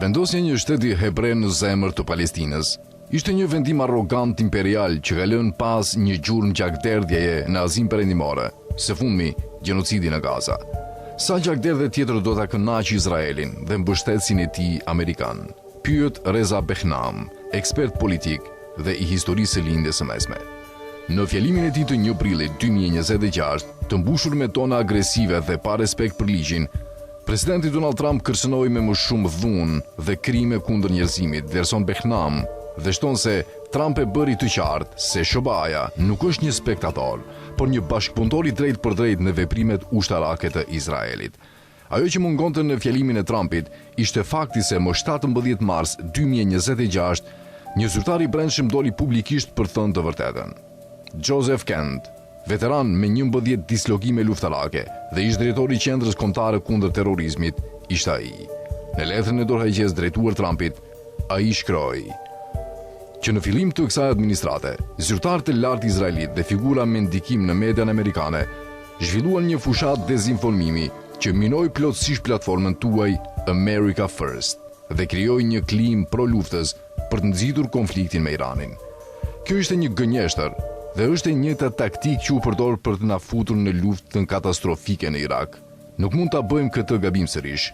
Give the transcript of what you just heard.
Vendosja një shteti hebre në zemër të Palestinës ishte një vendim arrogant imperial që ka lënë pas një gjurmë gjakderdhjeje në Azinë Perëndimore, së fundmi gjenocidi në Gaza. Sa gjakderdhje tjetër do ta kënaqë Izraelin dhe mbështetësin e tij amerikan? Pyet Reza Behnam, ekspert politik dhe i historisë së lindjes së mesme. Në fjalimin e tij të 1 prillit 2026, të mbushur me tona agresive dhe pa respekt për ligjin, presidenti Donald Trump kërcënoi me më shumë dhunë dhe krime kundër njerëzimit, vlerëson Behnam dhe shton se Trump e bëri të qartë se Shobaja nuk është një spektator, por një bashkëpunëtor i drejt për drejt në veprimet ushtarake të Izraelit. Ajo që mungonte në fjalimin e Trumpit ishte fakti se më 17 mars 2026 një zyrtar i brendshëm doli publikisht për thënë të vërtetën. Joseph Kent, veteran me 11 dislogime luftarake dhe ish drejtori i qendrës kombëtare kundër terrorizmit, ishte ai. Në letrën e dorëheqjes drejtuar Trumpit, ai shkroi që në fillim të kësaj administrate, zyrtarët e lartë izraelit dhe figura me ndikim në median amerikane zhvilluan një fushat dezinformimi që minoi plotësisht platformën tuaj America First dhe krijoi një klimë pro-luftës për të nxitur konfliktin me Iranin. Kjo ishte një gënjeshtër dhe është e njëjta taktikë që u përdor për të na futur në luftën katastrofike në Irak. Nuk mund ta bëjmë këtë gabim sërish.